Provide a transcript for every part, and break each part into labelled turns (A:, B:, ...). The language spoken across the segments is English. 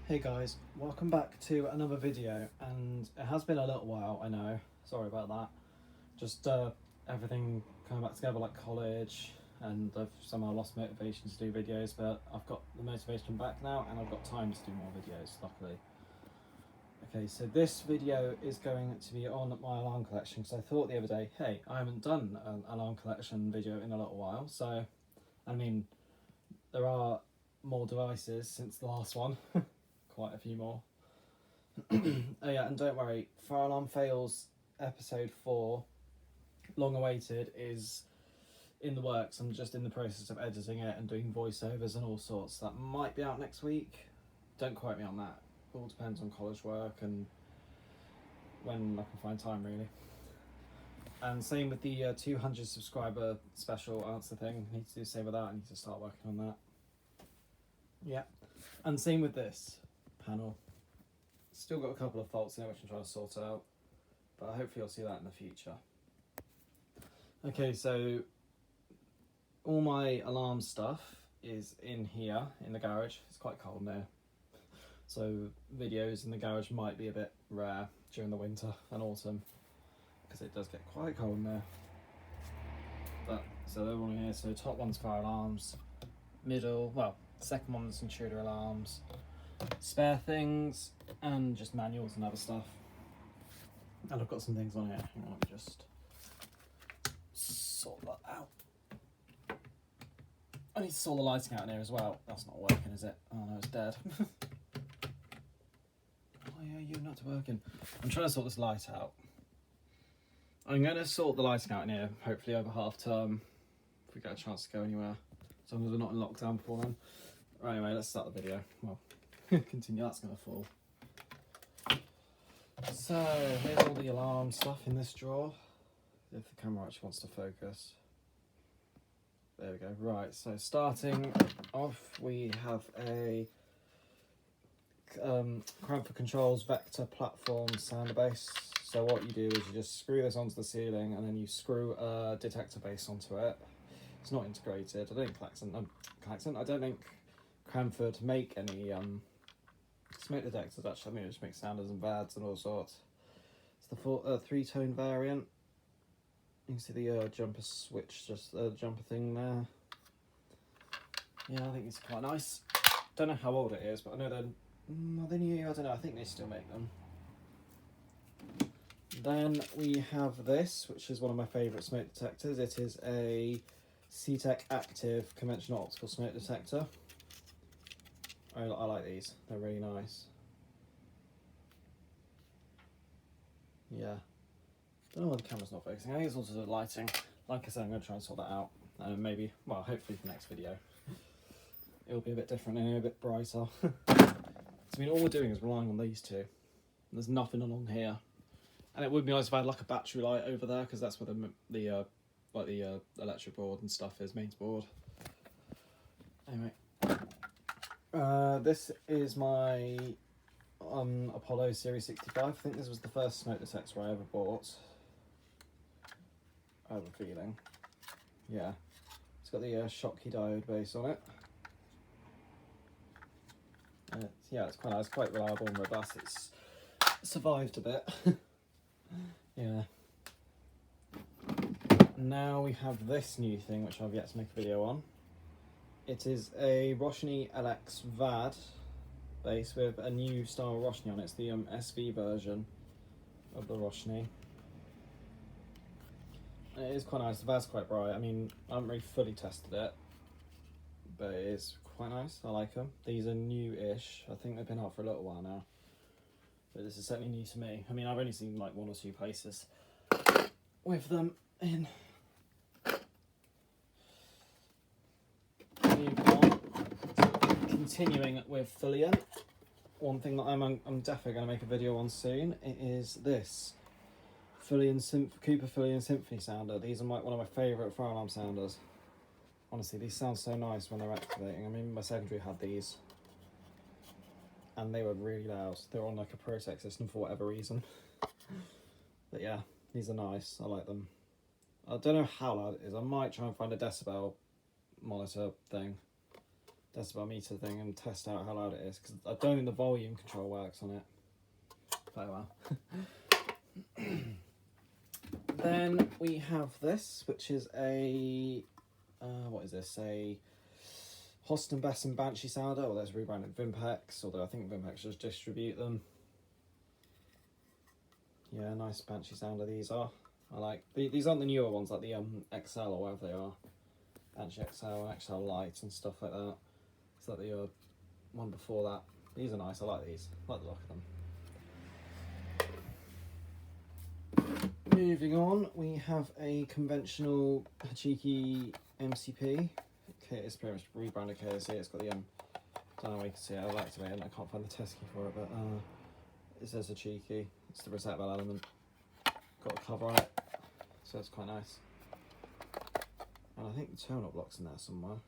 A: Hey guys, welcome back to another video, and it has been a little while, I know, sorry about that. Just everything coming back together like college, and I've somehow lost motivation to do videos, but I've got the motivation back now and I've got time to do more videos, luckily. Okay, so this video is going to be on my alarm collection, because I thought the other day, hey, I haven't done an alarm collection video in a little while, so, I mean, there are more devices since the last one. Quite a few more. Oh yeah, and don't worry, Fire Alarm Fails episode 4, long awaited, is in the works. I'm just in the process of editing it and doing voiceovers and all sorts. That might be out next week. Don't quote me on that. It all depends on college work and when I can find time, really. And same with the 200 subscriber special answer thing. I need to do the same with that. I need to start working on that. Yeah. And same with this panel. Still got a couple of faults in it which I'm trying to sort out, but hopefully you'll see that in the future. Okay, so all my alarm stuff is in here in the garage. It's quite cold in there, so videos in the garage might be a bit rare during the winter and autumn because it does get quite cold in there. But so they're all in here. So top one's fire alarms, middle, well, second one's intruder alarms, spare things, and just manuals and other stuff. And I've got some things on here. Hang on, let me just sort that out. I need to sort the lighting out in here as well. That's not working, is it? Oh no, it's dead. Why are you not working? I'm trying to sort this light out. I'm going to sort the lighting out in here, hopefully over half term, if we get a chance to go anywhere. As long as we're not in lockdown before then. Right, anyway, let's start the video. Well, continue, that's going to fall. So, here's all the alarm stuff in this drawer, if the camera actually wants to focus. There we go. Right, so starting off, we have a Cranford Controls Vector Platform sounder base. So what you do is you just screw this onto the ceiling, and then you screw a detector base onto it. It's not integrated. I don't think Claxson, I don't think Cranford make any smoke detectors, actually. I mean, it just makes sounders and VADs and all sorts. It's the 3-tone variant. You can see the jumper switch, just the jumper thing there. Yeah, I think it's quite nice. Don't know how old it is, but I know they're new. I don't know, I think they still make them. Then we have this, which is one of my favourite smoke detectors. It is a C-Tec active conventional optical smoke detector. I like these, they're really nice. Yeah. Don't know why the camera's not focusing. I think it's also the lighting. Like I said, I'm going to try and sort that out. And maybe, well, hopefully for the next video, it'll be a bit different and a bit brighter. I mean, all we're doing is relying on these two. There's nothing along here. And it would be nice if I had like a battery light over there, because that's where the electric board and stuff is, mains board. Anyway. This is my Apollo Series 65. I think this was the first smoke detector I ever bought. I have a feeling. Yeah. It's got the Schottky diode base on it. And yeah, it's quite nice, quite reliable and robust. It's survived a bit. Yeah. Now we have this new thing, which I've yet to make a video on. It is a Roshni LX VAD base with a new style Roshni on it. It's the SV version of the Roshni. It is quite nice. The VAD's quite bright. I mean, I haven't really fully tested it, but it is quite nice. I like them. These are new-ish. I think they've been out for a little while now, but this is certainly new to me. I mean, I've only seen like 1 or 2 places with them in. Continuing with Fillion, one thing that I'm definitely going to make a video on soon, it is this Cooper Fillion Symphony sounder. These are one of my favourite fire alarm sounders. Honestly, these sound so nice when they're activating. I mean, my secondary had these, and they were really loud. They were on like a Pro-Tec system for whatever reason. But yeah, these are nice. I like them. I don't know how loud it is. I might try and find a decibel monitor thing. decibel meter thing and test out how loud it is, because I don't think the volume control works on it very well. Then we have this, which is a what is this? A Hoston Besson Banshee sounder, or there's rebranded Vimpex, although I think Vimpex just distribute them. Yeah, nice Banshee sounder these are. I like these aren't the newer ones like the XL or whatever they are. Banshee XL and XL Lite and stuff like that. It's like the one before that. These are nice. I like these. I like the look of them. Moving on, we have a conventional Hachiki MCP. Okay, it's pretty much rebranded KSC. It's got the don't know how you can see it. I'll activate it and I can't find the test key for it, but it says Hachiki. It's the reset bell element. Got a cover on it, so it's quite nice. And I think the terminal block's in there somewhere.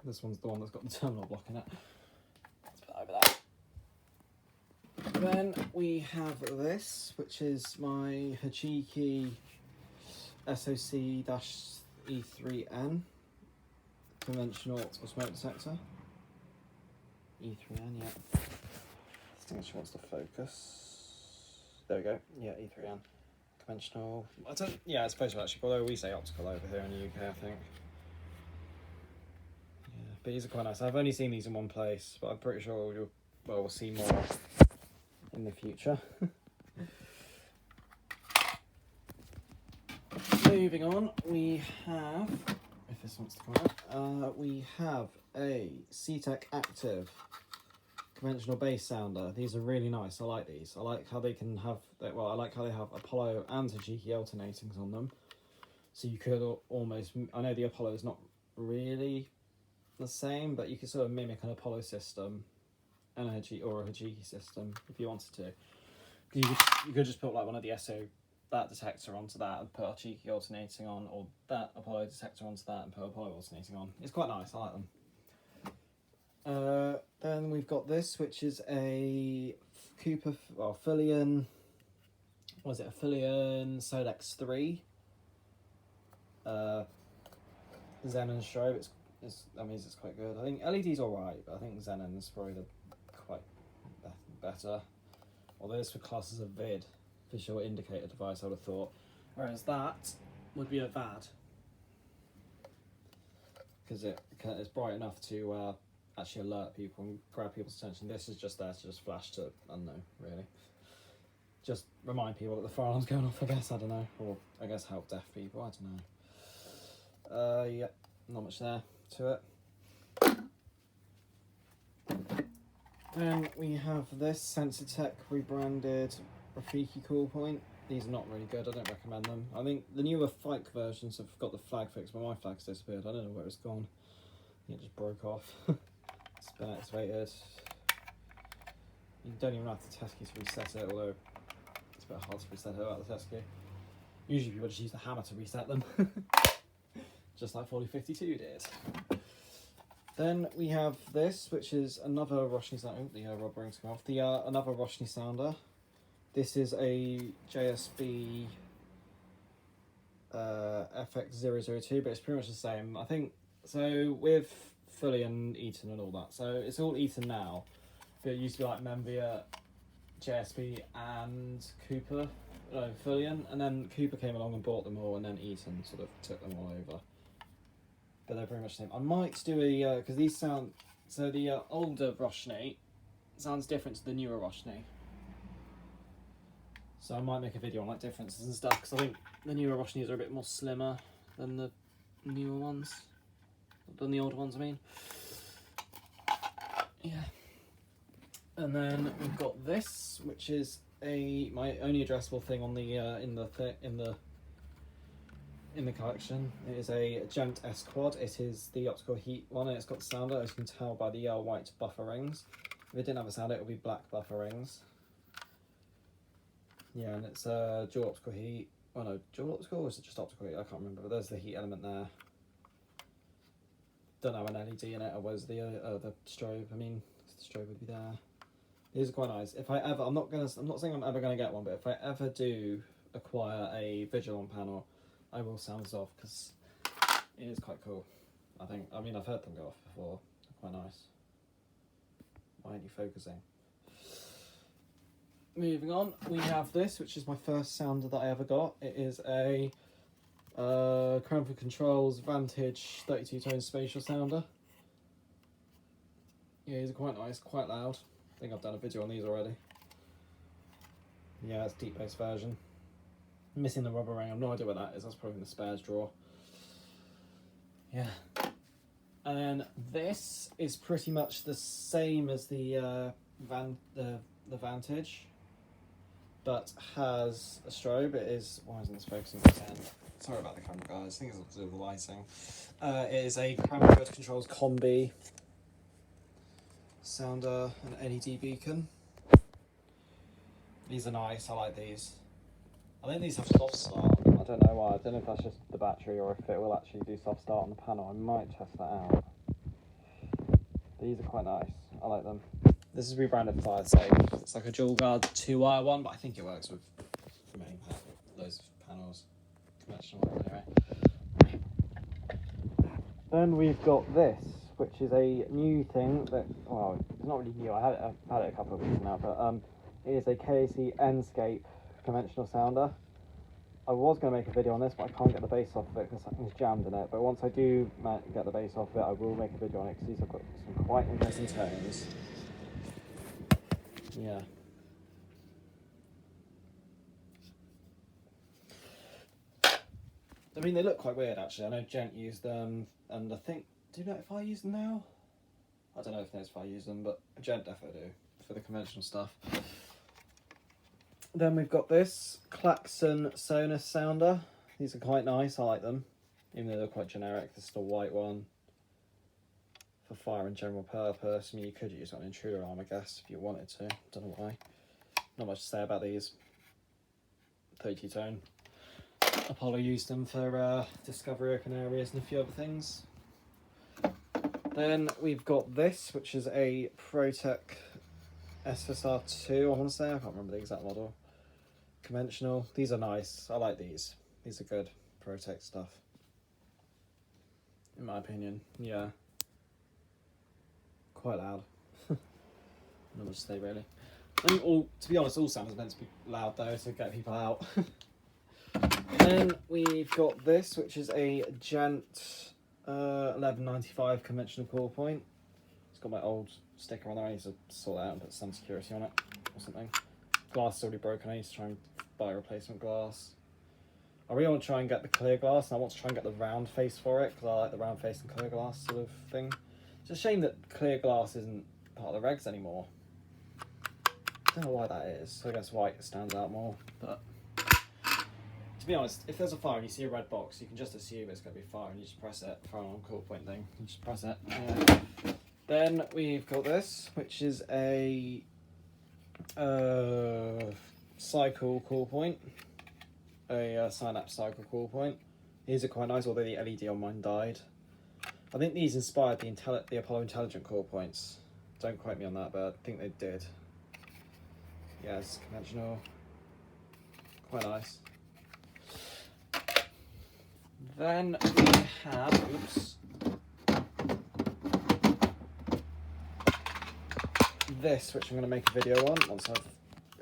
A: This one's the one that's got the terminal block in it. Let's put that over there. Then we have this, which is my Hachiki SoC-E3N conventional optical smoke detector. E3N, yeah. I think she wants to focus. There we go. Yeah, E3N. Conventional. Yeah, I suppose actually, although we say optical over here in the UK, I think. Yeah, but these are quite nice. I've only seen these in one place, but I'm pretty sure we'll see more in the future. Moving on, we have, if this wants to come out, we have a C-Tec Active conventional bass sounder. These are really nice. I like these. I like how they can have, well, I like how they have Apollo and Hachiki alternatings on them. So you could almost, I know the Apollo is not really the same, but you could sort of mimic an Apollo system and a Hachiki system if you wanted to. You could just put like one of the that detector onto that and put Hachiki alternating on, or that Apollo detector onto that and put Apollo alternating on. It's quite nice. I like them. Then we've got this, which is a Fillion. What is it? A Fillion Solex 3. Xenon strobe. That means it's quite good. I think LED's alright, but I think Xenon's probably quite better. Although this would class as a VID, visual indicator device, I would have thought. Whereas that would be a VAD, because it's bright enough to actually alert people and grab people's attention. This is just there to just flash to, I don't know, really. Just remind people that the fire alarm's going off, I guess, I don't know. Or I guess help deaf people, I don't know. Yeah, not much there to it. Then we have this Ctek rebranded Rafiki Cool Point. These are not really good, I don't recommend them. I think the newer Fike versions have got the flag fixed, but my flag's disappeared. I don't know where it's gone. I think it just broke off. It's been activated. You don't even have the test key to reset it, although it's a bit hard to reset it without the test key. Usually people just use the hammer to reset them. Just like 4052 did. Then we have this, which is another Roshni sounder. Oh, the rubber rings come off. Another Roshni sounder. This is a JSB FX002, but it's pretty much the same. I think, so with Fillion, Eaton and all that. So it's all Eaton now. But it used to be like Menvia, JSB and Cooper, Fillion. And then Cooper came along and bought them all, and then Eaton sort of took them all over. But they're pretty much the same. I might do a, because these sound, so the older Roshni sounds different to the newer Roshni. So I might make a video on like differences and stuff, because I think the newer Roshnis are a bit more slimmer than the newer ones, than the older ones, I mean. Yeah. And then we've got this, which is my only addressable thing on the in the collection. It is a Gent S Quad. It is the optical heat one, and it's got the sounder, as you can tell by the white buffer rings. If it didn't have a sounder, it would be black buffer rings. Yeah, and it's dual optical heat. Oh no, dual optical, or is it just optical heat? I can't remember, but there's the heat element there. Don't have an LED in it, or was the strobe? I mean, the strobe would be there. These are quite nice. If I ever, I'm not saying I'm ever gonna get one, but if I ever do acquire a Vigilon panel, I will sound this off, because it is quite cool. I mean, I've heard them go off before. They're quite nice. Why aren't you focusing? Moving on, we have this, which is my first sounder that I ever got. It is a Cranford Controls Vantage 32 tone spatial sounder. Yeah, these are quite nice, quite loud. I think I've done a video on these already. Yeah, it's deep bass version. Missing the rubber ring, I've no idea what that is. That's probably in the spares drawer. Yeah. And then this is pretty much the same as the Vantage, but has a strobe. It is, why isn't this focusing on 10? Sorry about the camera, guys. I think it's to do with the lighting. It is a Cranford Controls Combi sounder and LED beacon. These are nice. I like these. I think these have soft start. I don't know why. I don't know if that's just the battery or if it will actually do soft start on the panel. I might test that out. These are quite nice. I like them. This is rebranded Fire Safe. It's like a dual guard 2-wire one, but I think it works with many loads of panels. Conventional anyway. Then we've got this, which is a new thing that, well, it's not really new. I've had it a couple of weeks now, but it is a KAC Enscape conventional sounder. I was going to make a video on this, but I can't get the bass off of it because something's jammed in it. But once I do get the bass off of it, I will make a video on it because these have got some quite interesting tones. Yeah. I mean, they look quite weird actually. I know Gent used them, and I think, do you know if I use them now? I don't know if I use them, but Gent definitely do for the conventional stuff. Then we've got this Claxson Sona sounder. These are quite nice, I like them. Even though they're quite generic, this is the white one. For fire and general purpose. I mean, you could use it on intruder arm, I guess, if you wanted to. Don't know why. Not much to say about these. 32 tone. Apollo used them for discovery open areas and a few other things. Then we've got this, which is a Pro-Tec Ssr2, I want to say. I can't remember the exact model. Conventional. These are nice. I like these. These are good Pro-Tec stuff. In my opinion, yeah. Quite loud. Not much to say really. I think to be honest, all sound is meant to be loud though to get people out. Then we've got this, which is a Gent 1195 conventional core point. It's got my old sticker on there. I need to sort that out and put some security on it or something. Glass is already broken. I need to try and buy replacement glass. I really want to try and get the clear glass, and I want to try and get the round face for it because I like the round face and clear glass sort of thing. It's a shame that clear glass isn't part of the regs anymore. I don't know why that is. So I guess white stands out more. But to be honest, if there's a fire and you see a red box, you can just assume it's going to be fire and you just press it. Fire alarm call point thing. You just press it. Yeah. Then we've got this, which is a cycle call point. A Synapse cycle call point. These are quite nice, although the LED on mine died. I think these inspired the Apollo Intelligent call points. Don't quote me on that, but I think they did. Yeah, it's conventional. Quite nice. Then we have, oops, this, which I'm going to make a video on once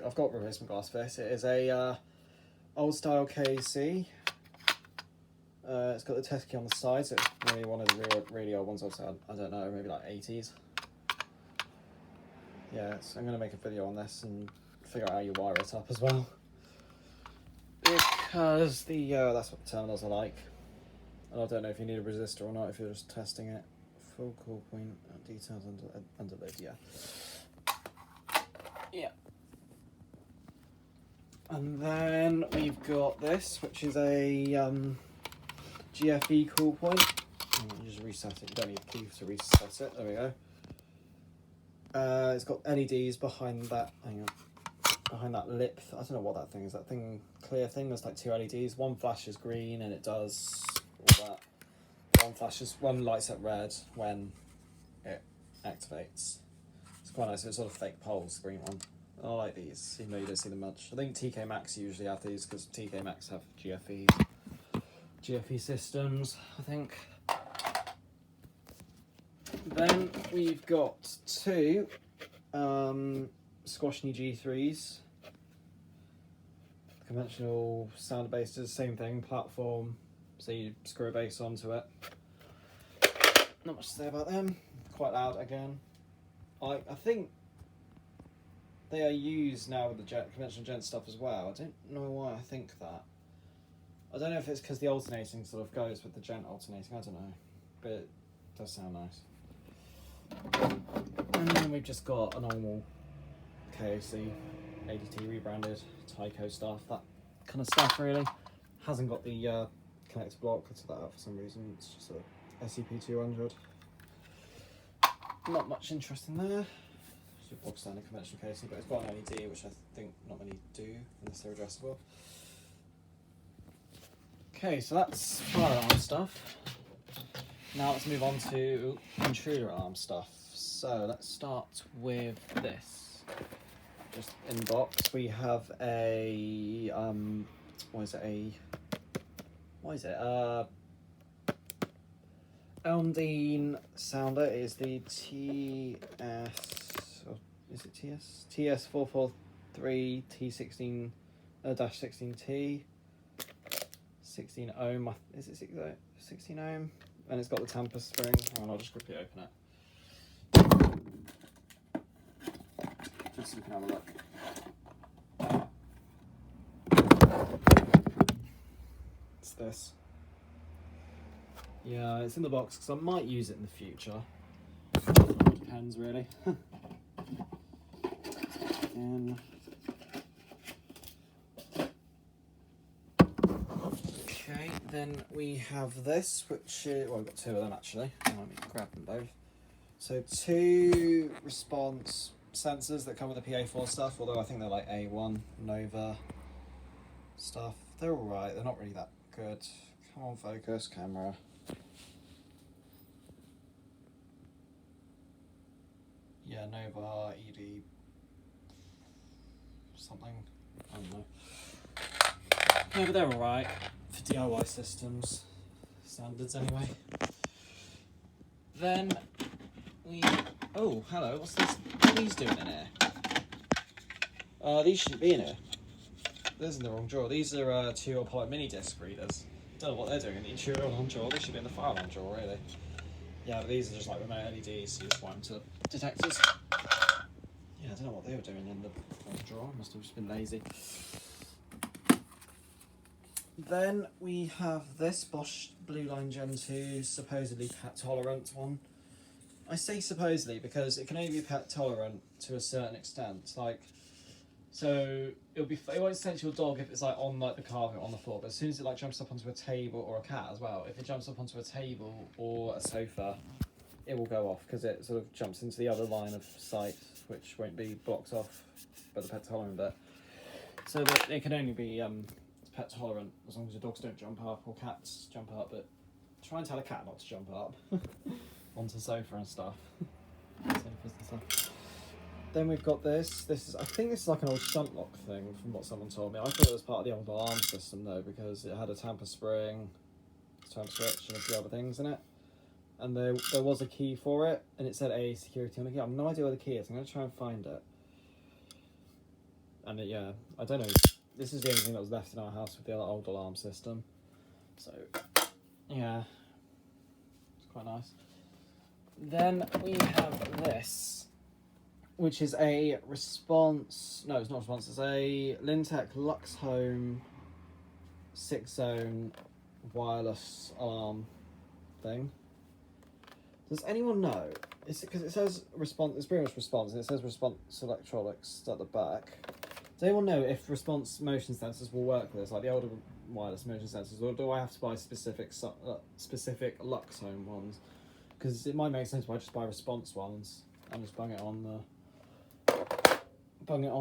A: I've got replacement glass for this. It is a old style KC. It's got the test key on the side, so it's really one of the really old ones. Obviously, I don't know, maybe like 80s. Yeah, so I'm going to make a video on this and figure out how you wire it up as well. Because that's what the terminals are like. And I don't know if you need a resistor or not if you're just testing it. Full call point details under lid, yeah. Yeah. And then we've got this, which is a GFE call point. You just reset it. You don't need a key to reset it. There we go. It's got LEDs behind that. Hang on. Behind that lip. I don't know what that thing is. That thing, clear thing. There's like two LEDs. One flashes green and it does all that. One lights up red when it activates. It's quite nice. It's sort of fake poles. The green one. I like these, even though you don't see them much. I think TK Maxx usually have these because TK Maxx have GFE systems, I think. Then we've got two squashy G3s. Conventional sound bass does the same thing, platform, so you screw a bass onto it. Not much to say about them. Quite loud again. I think they are used now with the conventional gen stuff as well. I don't know why I think that. I don't know if it's because the alternating sort of goes with the gen alternating, I don't know. But it does sound nice. And then we've just got a normal KOC, ADT rebranded, Tyco stuff, that kind of stuff really. Hasn't got the connector block, I took that out for some reason, it's just a SCP-200. Not much interest in there. It's a box standard conventional casing, but it's got an LED, which I think not many do, unless they're addressable. Okay, so that's fire alarm stuff. Now let's move on to intruder alarm stuff. So let's start with this. Just in the box, we have a Elmdene sounder. It is the TS443 T16 -16T, 16 ohm. Is it 16 ohm? And it's got the tamper spring. Oh, I'll just quickly open it. Just so you can have a look. It's this. Yeah, it's in the box because I might use it in the future. Depends really. And okay, then we have this, which is, well, we've got two of them actually. Let me grab them both. So two response sensors that come with the PA4 stuff, although I think they're like A1 Nova stuff. They're alright, they're not really that good. Come on, focus, camera. Yeah, Nova, ED, something, I don't know. Yeah, but they're alright for DIY systems, standards anyway. Then we, oh, hello, what's this? What are these doing in here? These shouldn't be in here. Those in the wrong drawer. These are two Optical mini disc readers. Don't know what they're doing in the intruder alarm drawer. They should be in the fire alarm drawer, really. Yeah, but these are just like remote LEDs, so you just wipe them to detectors. Yeah, I don't know what they were doing in the drawer. I must have just been lazy. Then we have this Bosch Blue Line Gen 2 supposedly pet tolerant one. I say supposedly because it can only be pet tolerant to a certain extent. Like, so it won't sense your dog if it's like on like the carpet on the floor, but as soon as it like jumps up onto a table, or a cat as well, if it jumps up onto a table or a sofa, it will go off because it sort of jumps into the other line of sight, which won't be blocked off by the pet tolerant bit. So that it can only be pet tolerant as long as your dogs don't jump up or cats jump up, but try and tell a cat not to jump up onto the sofa and stuff. Sofas and stuff. Then we've got this. I think this is like an old shunt lock thing from what someone told me. I thought it was part of the old alarm system though, because it had a tamper spring, tamper switch and a few other things in it. And there was a key for it, and it said A security on the key. I have no idea where the key is. I'm going to try and find it. And yeah, I don't know. This is the only thing that was left in our house with the old alarm system. So, yeah. It's quite nice. Then we have this, which is a response. No, it's not a response. It's a Lintec Lux Home 6-zone wireless alarm thing. Does anyone know? Is it because it says response? It's pretty much response, and it says response electronics at the back. Does anyone know if response motion sensors will work with this, like the older wireless motion sensors, or do I have to buy specific Lux Home ones? Because it might make sense if I just buy response ones and just bung it on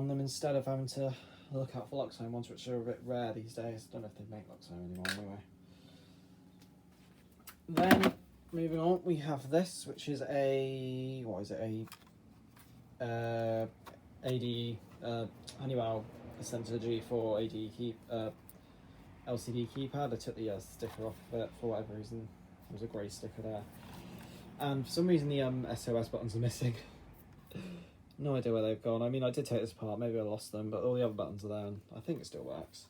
A: them instead of having to look out for Lux Home ones, which are a bit rare these days. I don't know if they make Lux Home anymore anyway. Then moving on, we have this, which is a AD Honeywell Center G4 AD LCD keypad. I took the sticker off of it for whatever reason. There was a grey sticker there, and for some reason the SOS buttons are missing. No idea where they've gone. I mean, I did take this apart, maybe I lost them, but all the other buttons are there, and I think it still works.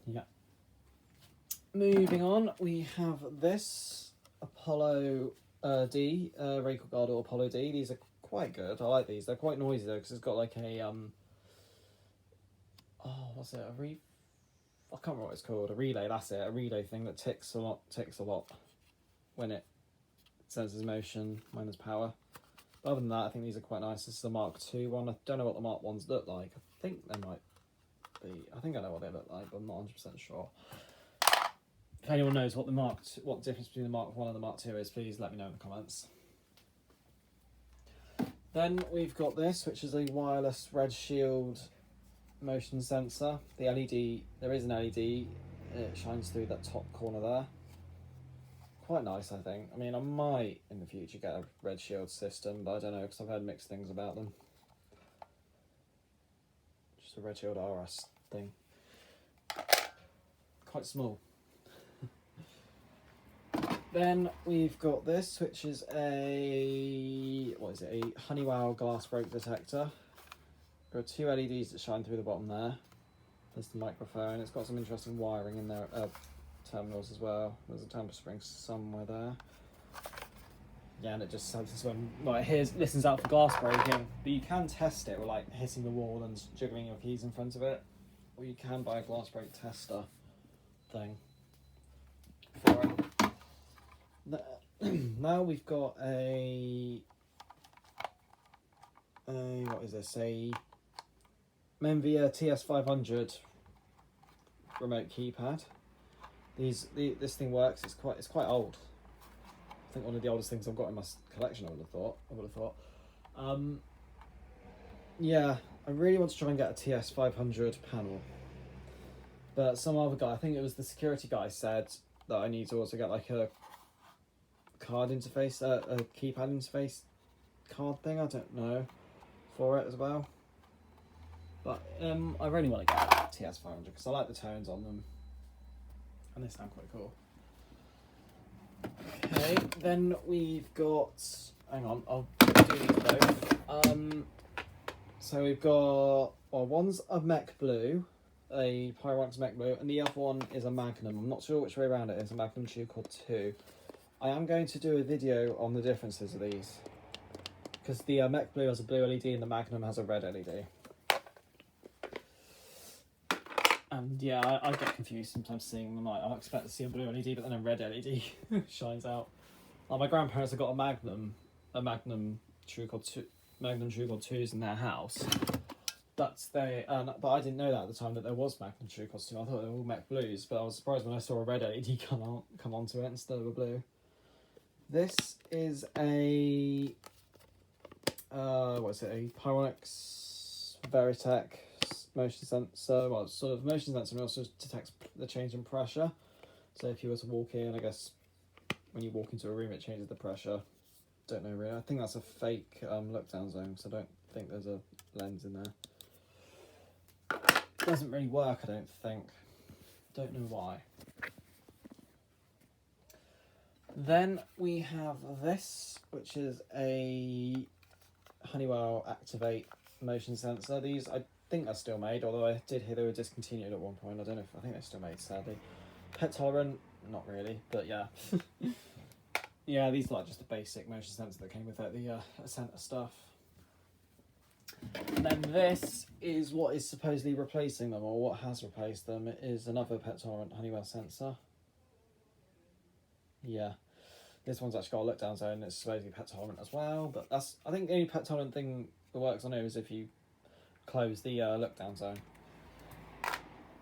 A: Yeah. Moving on, we have this Apollo D, Raycon Guard or Apollo D. These are quite good. I like these. They're quite noisy though, because it's got like a oh, what's it? I can't remember what it's called. A relay. That's it. A relay thing that ticks a lot when it senses motion minus power. But other than that, I think these are quite nice. This is the Mark II one. I don't know what the Mark 1s look like. I think they might be. I think I know what they look like, but I'm not 100% sure. If anyone knows what what the difference between the Mark 1 and the Mark 2 is, please let me know in the comments. Then we've got this, which is a wireless red shield motion sensor. The LED, there is an LED, it shines through that top corner there. Quite nice, I think. I mean, I might in the future get a red shield system, but I don't know, because I've heard mixed things about them. Just a red shield RS thing. Quite small. Then we've got this, which is a Honeywell glass break detector. There are two LEDs that shine through the bottom there. There's the microphone. It's got some interesting wiring in there, terminals as well. There's a temper spring somewhere there. Yeah, and it just senses when, like, listens out for glass breaking. But you can test it with like hitting the wall and jiggling your keys in front of it, or you can buy a glass break tester thing for it. Now we've got a what is this? A Menvia TS500 remote keypad. This thing works. It's quite old. I think one of the oldest things I've got in my collection. I would have thought. Yeah, I really want to try and get a TS500 panel, but some other guy, I think it was the security guy, said that I need to also get like a card interface, a keypad interface card thing, I don't know, for it as well. But I really want to get a TS500 because I like the tones on them and they sound quite cool. Okay, then we've got, hang on, I'll do these both. So we've got, well, one's a Mech Blue, a Pyronix Mech Blue, and the other one is a Magnum. I'm not sure which way around it is, a Magnum Ssr2. I am going to do a video on the differences of these, because the Mech Blue has a blue LED and the Magnum has a red LED. And yeah, I get confused sometimes seeing them. Like, I expect to see a blue LED, but then a red LED shines out. Like, my grandparents have got a Magnum Ssr2, Magnum Ssr2s in their house. But I didn't know that at the time that there was Magnum Ssr2. I thought they were all Mech Blues, but I was surprised when I saw a red LED come onto it instead of a blue. This is a a Pyronix Veritech motion sensor. Well, it's sort of motion sensor, and also detects the change in pressure. So if you were to walk in, I guess when you walk into a room, it changes the pressure. Don't know really. I think that's a fake look down zone, because I don't think there's a lens in there. Doesn't really work, I don't think. Don't know why. Then we have this, which is a Honeywell Activate motion sensor. These, I think, are still made, although I did hear they were discontinued at one point. I don't know if, I think they're still made, sadly. Pet tolerant, not really, but yeah. Yeah, these are like just the basic motion sensor that came with it, the center stuff. And then this is what is supposedly replacing them, or what has replaced them. It is another pet tolerant Honeywell sensor. Yeah. This one's actually got a look down zone, it's supposedly pet tolerant as well, but that's, I think the only pet tolerant thing that works on it is if you close the look down zone.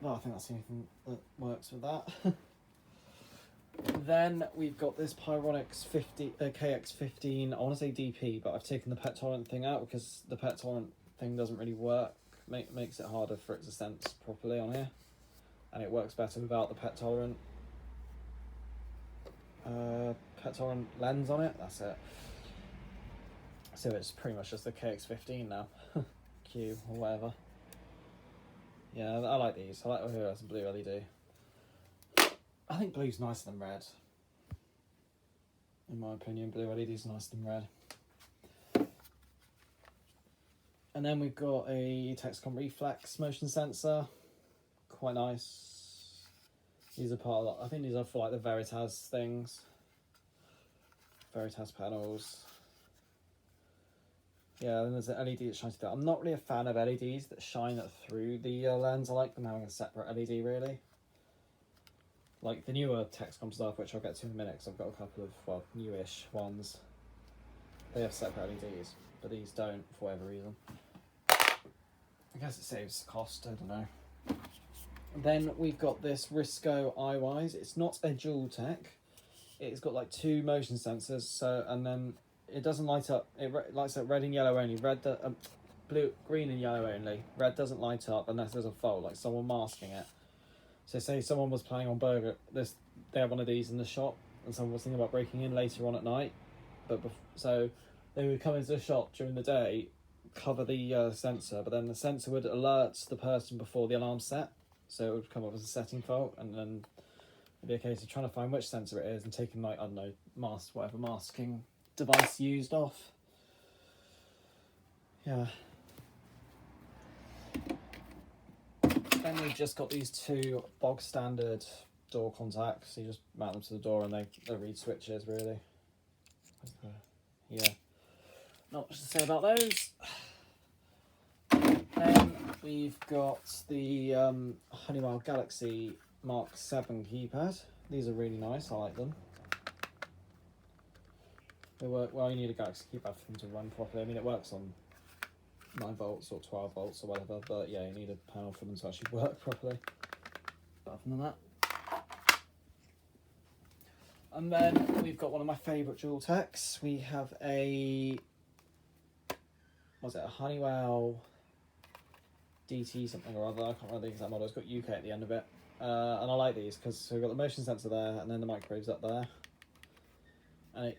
A: Well, I think that's the only thing that works with that. Then we've got this Pyronix KX15, I want to say DP, but I've taken the pet tolerant thing out because the pet tolerant thing doesn't really work. Makes it harder for it to sense properly on here, and it works better without the pet tolerant lens on it. That's it. So it's pretty much just the KX15 now. Q or whatever. Yeah, I like these. I like who has a blue LED. I think blue's nicer than red. In my opinion, blue LED's nicer than red. And then we've got a Textcom Reflex motion sensor, quite nice. These are part of, I think these are for like the Veritas things, Veritas panels. Yeah, then there's an LED that shines through. I'm not really a fan of LEDs that shine through the lens. I like them having a separate LED, really. Like the newer Textcom stuff, which I'll get to in a minute, because I've got a couple of, well, newish ones. They have separate LEDs, but these don't for whatever reason. I guess it saves cost, I don't know. Then we've got this Risco iWise. It's not a dual tech. It's got like 2 motion sensors, so, and then it doesn't light up. It lights up red and yellow only. Blue, green and yellow only. Red doesn't light up unless there's a fault, like someone masking it. So say someone was playing on Burger, they have one of these in the shop, and someone was thinking about breaking in later on at night, so they would come into the shop during the day, cover the sensor, but then the sensor would alert the person before the alarm set, so it would come up as a setting fault, and then it'd be a case of trying to find which sensor it is and taking, like, I don't know, whatever masking device used off. Yeah. Then we've just got these 2 bog standard door contacts. You just mount them to the door and they read switches, really. Yeah. Not much to say about those. Then we've got the Honeywell Galaxy Mark 7 keypad. These are really nice, I like them. They work well. You need a Galaxy keypad for them to run properly. I mean, it works on 9 volts or 12 volts or whatever, but yeah, you need a panel for them to actually work properly. But other than that. And then we've got one of my favourite dual techs. We have a, a Honeywell DT something or other. I can't remember the exact model. It's got UK at the end of it. And I like these because we've got the motion sensor there and then the microwave's up there.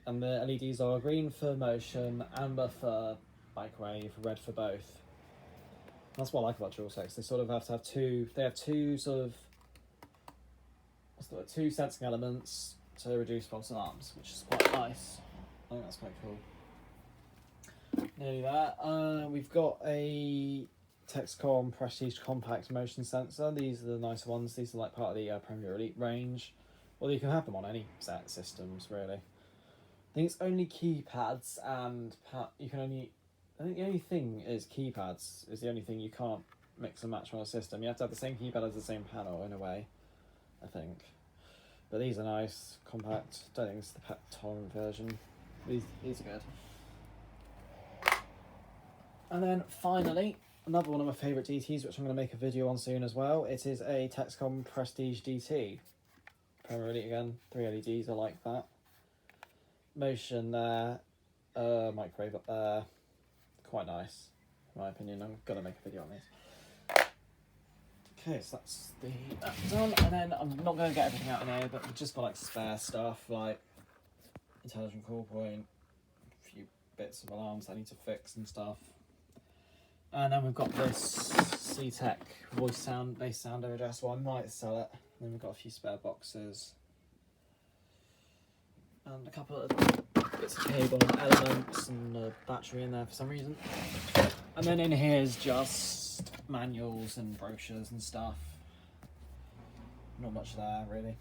A: And the LEDs are green for motion, amber for microwave, red for both. That's what I like about dual techs. They sort of have to have 2. They have 2 sort of 2 sensing elements to reduce false alarms, which is quite nice. I think that's quite cool. Nearly there. We've got a Textcom Prestige Compact Motion Sensor. These are the nicer ones. These are like part of the Premier Elite range. Well, you can have them on any set systems, really. I think it's only keypads and you can only. I think the only thing is keypads is the only thing you can't mix and match on a system. You have to have the same keypad as the same panel in a way, I think. But these are nice, compact. Don't think it's the pet tolerant version. These are good. And then finally, another one of my favourite DTs, which I'm going to make a video on soon as well. It is a Textcom Prestige DT. Premier Elite again, 3 LEDs, I like that. Motion there, microwave up there. Quite nice, in my opinion. I'm going to make a video on these. Okay, so that's done, and then I'm not going to get everything out in here, but we've just got like spare stuff, like intelligent call point, a few bits of alarms I need to fix and stuff. And then we've got this C-Tec based sound over so I might sell it. And then we've got a few spare boxes. And a couple of bits of cable and elements and a battery in there for some reason. And then in here is just manuals and brochures and stuff. Not much there, really.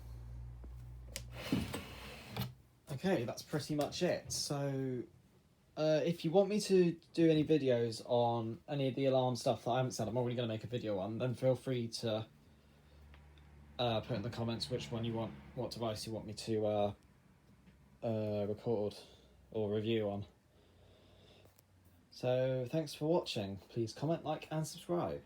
A: Okay, that's pretty much it. So, if you want me to do any videos on any of the alarm stuff that I haven't said, I'm already going to make a video on, then feel free to put in the comments which one you want, what device you want me to record or review on. So, thanks for watching. Please comment, like, and subscribe.